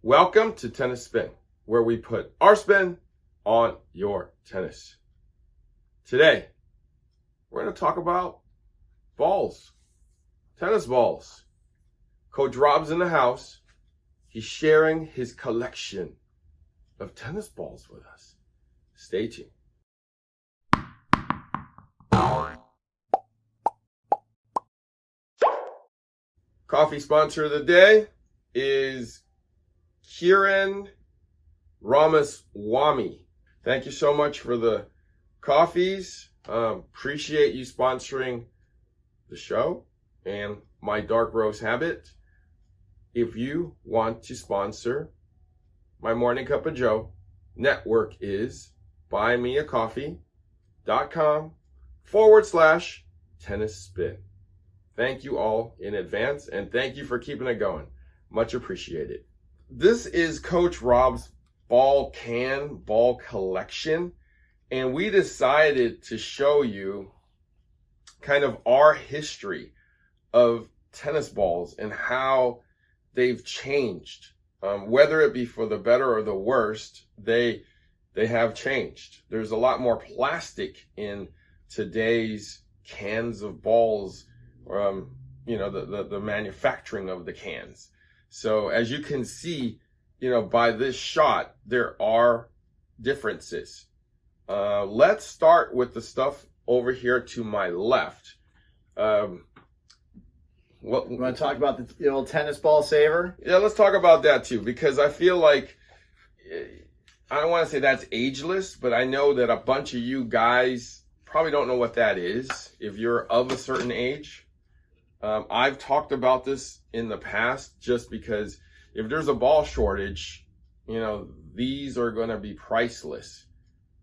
Welcome to Tennis Spin, where we put our spin on your tennis. Today, we're going to talk about balls, tennis balls. Coach Rob's in the house. He's sharing his collection of tennis balls with us. Stay tuned. Coffee sponsor of the day is Kiran Ramaswamy. Thank you so much for the coffees. Appreciate you sponsoring the show and my dark roast habit. If you want to sponsor my Morning Cup of Joe, network is buymeacoffee.com/tennis spin. Thank you all in advance, and thank you for keeping it going. Much appreciated. This is Coach Rob's ball collection, and we decided to show you kind of our history of tennis balls and how they've changed. Whether it be for the better or the worst, they have changed. There's a lot more plastic in today's cans of balls. The manufacturing of the cans. So as you can see, by this shot, there are differences. Let's start with the stuff over here to my left. You want to talk about the old tennis ball saver? Yeah, let's talk about that too, because I feel like, I don't want to say that's ageless, but I know that a bunch of you guys probably don't know what that is if you're of a certain age. I've talked about this in the past just because if there's a ball shortage, these are going to be priceless.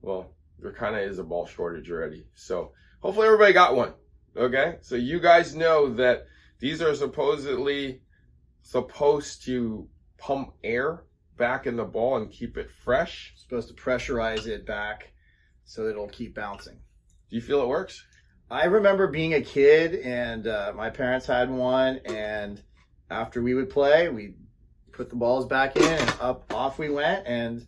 Well, there kind of is a ball shortage already. So hopefully everybody got one. Okay. So you guys know that these are supposedly supposed to pump air back in the ball and keep it fresh. Supposed to pressurize it back so that it'll keep bouncing. Do you feel it works? I remember being a kid and my parents had one, and after we would play, we'd put the balls back in and off we went, and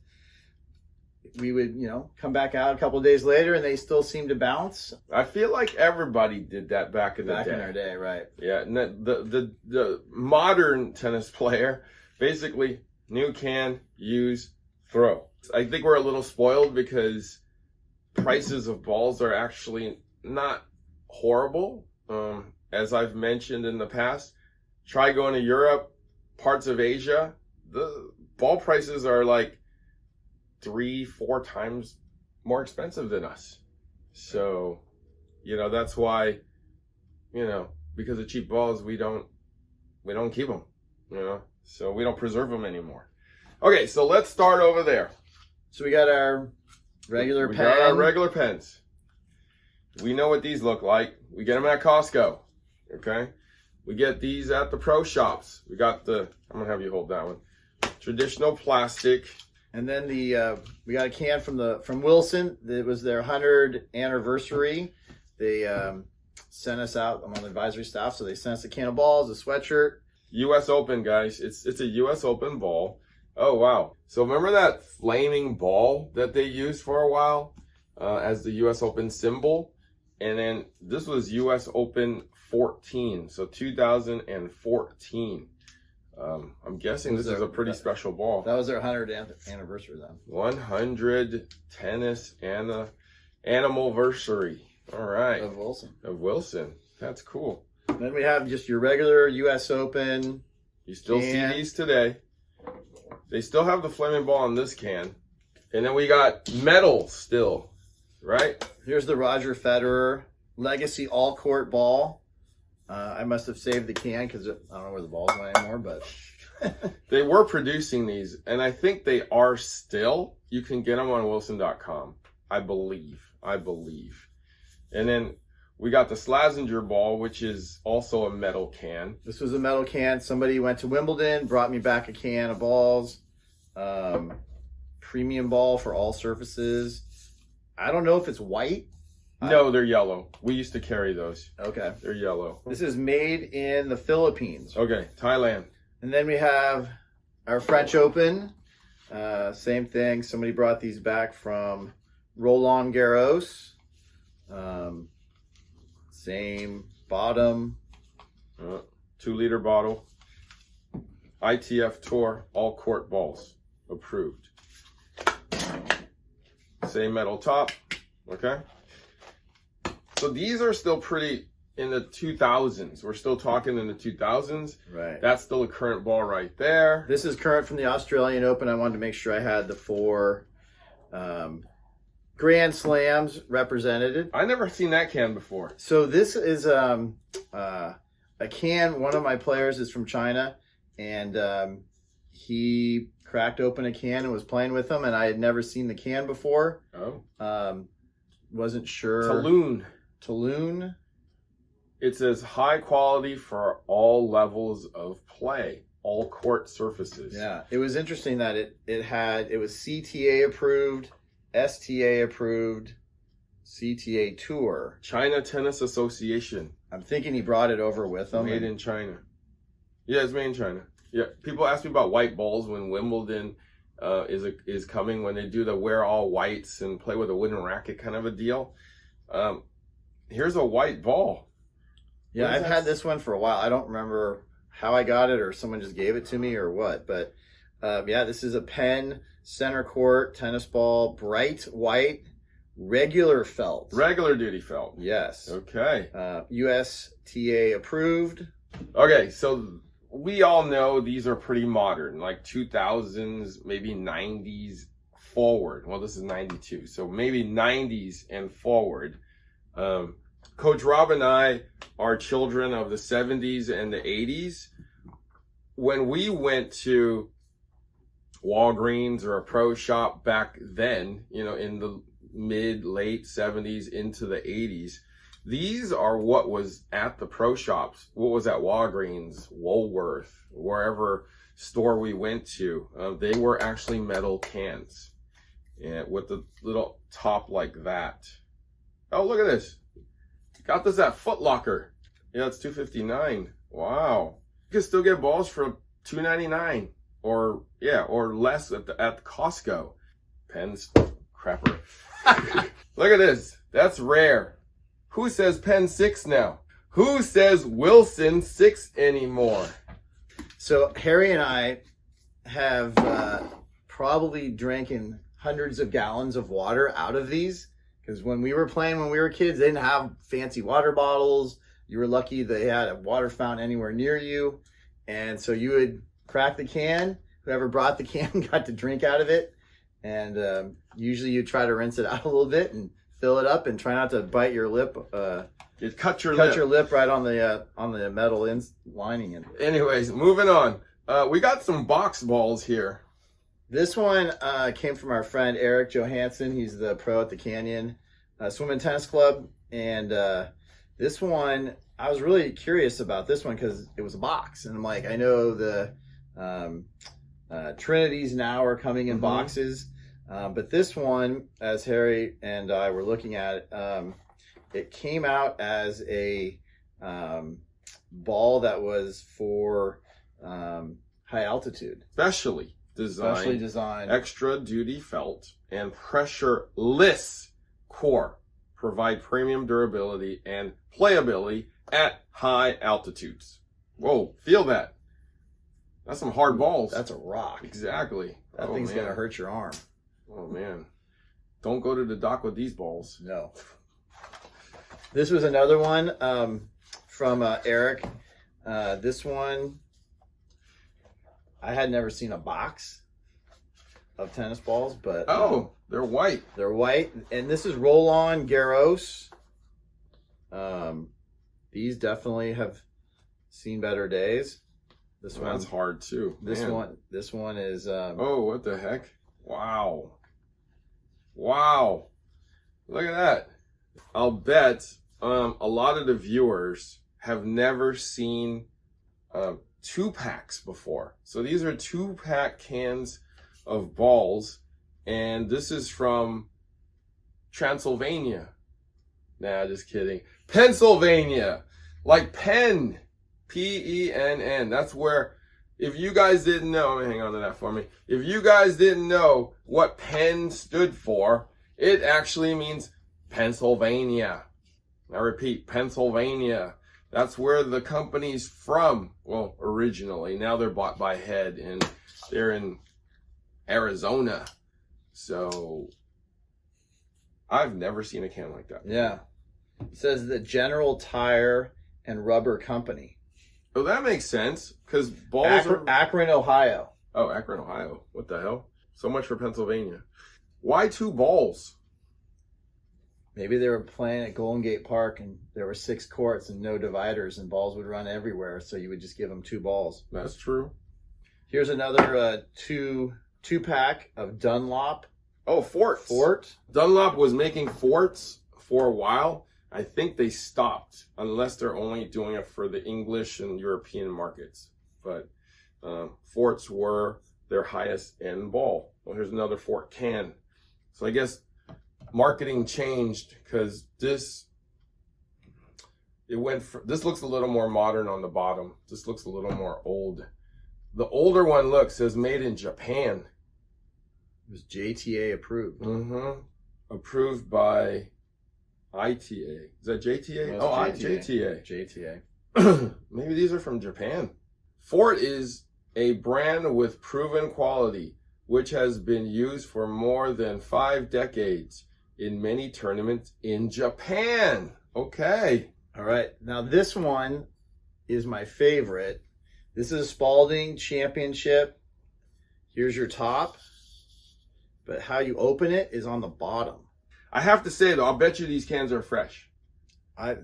we would, come back out a couple of days later and they still seemed to bounce. I feel like everybody did that back in the day. Back in our day, right. Yeah, and the modern tennis player, basically, new can, use, throw. I think we're a little spoiled because prices of balls are actually not horrible. As I've mentioned in the past, try going to Europe, parts of Asia, the ball prices are like 3-4 times more expensive than us. So, that's why, because of cheap balls, we don't keep them, so we don't preserve them anymore. Okay, so let's start over there. So we got our regular pen. We got our regular pens. We know what these look like. We get them at Costco, okay? We get these at the pro shops. We got I'm gonna have you hold that one. Traditional plastic. And then we got a can from Wilson. It was their 100th anniversary. They sent us out. I'm on the advisory staff, so they sent us a can of balls, a sweatshirt. U.S. Open, guys. It's a U.S. Open ball. Oh, wow. So remember that flaming ball that they used for a while as the U.S. Open symbol? And then this was U.S. Open 14, so 2014. I'm guessing this is a pretty special ball. That was their 100th anniversary then. 100 tennis and animalversary. All right. Of Wilson. That's cool. And then we have just your regular U.S. Open. You still see these today. They still have the flaming ball on this can. And then we got metal still, right? Here's the Roger Federer Legacy All-Court ball. I must have saved the can because I don't know where the ball's went anymore, but... They were producing these, and I think they are still. You can get them on Wilson.com, I believe. And then we got the Slazenger ball, which is also a metal can. This was a metal can. Somebody went to Wimbledon, brought me back a can of balls. Premium ball for all surfaces. I don't know if it's white. No, they're yellow. We used to carry those. Okay. They're yellow. This is made in the Philippines. Okay, Thailand. And then we have our French Open, same thing. Somebody brought these back from Roland Garros. Same bottom. 2-liter bottle. ITF Tour all court balls approved. Same metal top. Okay. So these are still pretty in the 2000s. We're still talking in the 2000s. Right. That's still a current ball right there. This is current from the Australian Open. I wanted to make sure I had the 4 Grand Slams represented. I never seen that can before. So this is a can. One of my players is from China, and he cracked open a can and was playing with them, and I had never seen the can before. Oh. Wasn't sure. Tulun. It says high quality for all levels of play, all court surfaces. Yeah, it was interesting that it was CTA approved, STA approved, CTA Tour. China Tennis Association. I'm thinking he brought it over with him. Made in China. Yeah, it's made in China. Yeah, people ask me about white balls when Wimbledon is coming, when they do the wear all whites and play with a wooden racket kind of a deal. Here's a white ball. Yeah, I've had this one for a while. I don't remember how I got it or someone just gave it to me or what. But yeah, this is a Penn center court tennis ball, bright white, regular felt. Regular duty felt. Yes. Okay. USTA approved. Okay, so we all know these are pretty modern, like 2000s, maybe 90s forward. Well, this is 92, so maybe 90s and forward. Coach Rob and I are children of the 70s and the 80s. When we went to Walgreens or a pro shop back then, you know, in the late 70s into the 80s, these are what was at the pro shops, what was at Walgreens, Woolworth, wherever store we went to. They were actually metal cans, and with the little top like that. Oh, look at this. Got this at Foot Locker. Yeah, it's $2.59. Wow. You can still get balls for $2.99 or less at the Costco. Pens, crapper. Look at this. That's rare. Who says Pen 6 now? Who says Wilson 6 anymore? So Harry and I have probably drinking hundreds of gallons of water out of these. Because when we were playing when we were kids, they didn't have fancy water bottles. You were lucky they had a water fountain anywhere near you. And so you would crack the can. Whoever brought the can got to drink out of it. And usually you try to rinse it out a little bit and fill it up and try not to bite your lip. Cut your lip right on the metal lining. Anyways, moving on. We got some box balls here. This one came from our friend Eric Johansson. He's the pro at the Canyon Swim and Tennis Club. And this one, I was really curious about this one because it was a box. And I'm like, I know the Trinities now are coming in boxes. But this one, as Harry and I were looking at it, it came out as a ball that was for high altitude. Specially designed, extra duty felt and pressureless core, provide premium durability and playability at high altitudes. Whoa, feel that. That's some hard balls. That's a rock. Exactly. That thing's going to hurt your arm. Oh, man. Don't go to the dock with these balls. No. This was another one from Eric. This one, I had never seen a box of tennis balls, but they're white. They're white, and this is Roland Garros. These definitely have seen better days. This one's hard too. This one is. Oh, what the heck! Wow! Look at that. I'll bet a lot of the viewers have never seen 2-packs before. So these are 2-pack cans of balls, and this is from Transylvania. Nah, just kidding. Pennsylvania, like Penn, Penn. That's where if you guys didn't know, hang on to that for me. If you guys didn't know what Penn stood for, it actually means Pennsylvania. I repeat, Pennsylvania. That's where the company's from. Well, originally. Now they're bought by Head, and they're in Arizona. So, I've never seen a can like that. Yeah. It says the General Tire and Rubber Company. Oh, that makes sense, because balls are... Akron, Ohio. Oh, Akron, Ohio. What the hell? So much for Pennsylvania. Why 2 balls? Maybe they were playing at Golden Gate Park and there were 6 courts and no dividers and balls would run everywhere, so you would just give them 2 balls. That's true. Here's another two-pack of Dunlop. Oh, forts. Fort. Dunlop was making forts for a while. I think they stopped, unless they're only doing it for the English and European markets. But forts were their highest end ball. Well, here's another Fort can. So I guess marketing changed, because this looks a little more modern on the bottom. This looks a little more old. The older one says made in Japan. It was JTA approved. Mm-hmm. Approved by ITA. Is that JTA? Oh, JTA. JTA. Maybe these are from Japan. Fort is a brand with proven quality, which has been used for more than 5 decades in many tournaments in Japan. Okay. All right. Now this one is my favorite. This is a Spalding Championship. Here's your top. But how you open it is on the bottom. I have to say, though, I'll bet you these cans are fresh.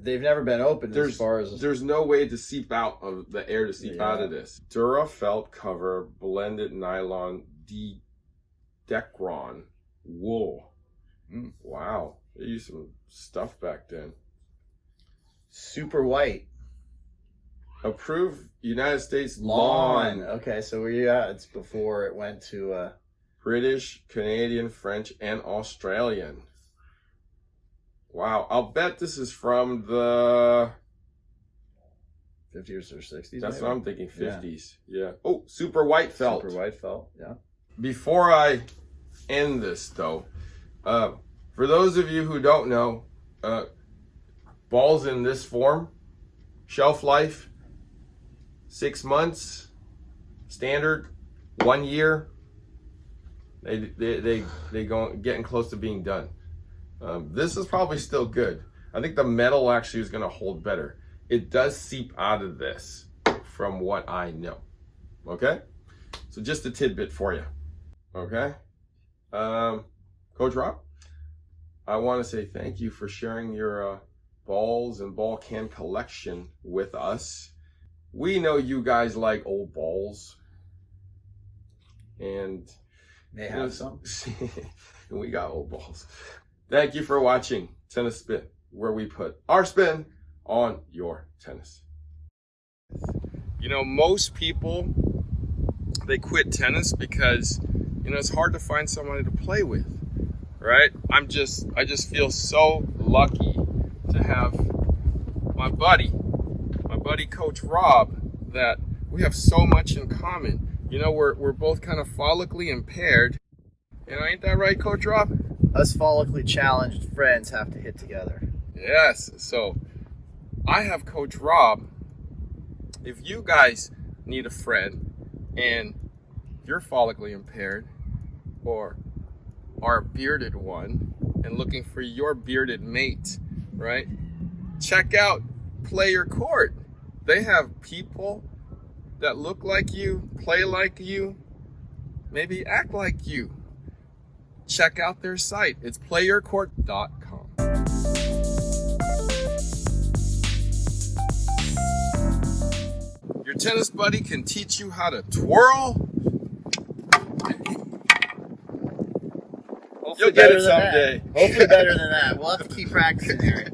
They've never been opened as far as... There's no way to seep out of the air to seep out of this. Durafelt cover, blended nylon, Decron wool. Wow. They used some stuff back then. Super white. Approved United States lawn. lawn. Okay, so it's before it went to... British, Canadian, French, and Australian. Wow, I'll bet this is from the 50s or 60s. That's maybe? what I'm thinking, 50s. Yeah. Oh, super white felt. Super white felt, yeah. Before I end this, though, for those of you who don't know, balls in this form, shelf life, 6 months, standard, 1 year. They go getting close to being done. This is probably still good. I think the metal actually is going to hold better. It does seep out of this, from what I know. Okay, so just a tidbit for you. Okay, Coach Rob, I want to say thank you for sharing your balls and ball can collection with us. We know you guys like old balls, and they have some. And we got old balls. Thank you for watching Tennis Spin, where we put our spin on your tennis. You know, most people, they quit tennis because, you know, it's hard to find somebody to play with, right? I just feel so lucky to have my buddy Coach Rob, that we have so much in common. You know, we're both kind of follically impaired. And ain't that right, Coach Rob? Us follically challenged friends have to hit together. Yes. So I have Coach Rob. If you guys need a friend and you're follically impaired or are a bearded one and looking for your bearded mate, right? Check out Player Court. They have people that look like you, play like you, maybe act like you. Check out their site. It's playercourt.com. Your tennis buddy can teach you how to twirl. Hopefully You'll get it someday. Hopefully better than that. We'll have to keep practicing here.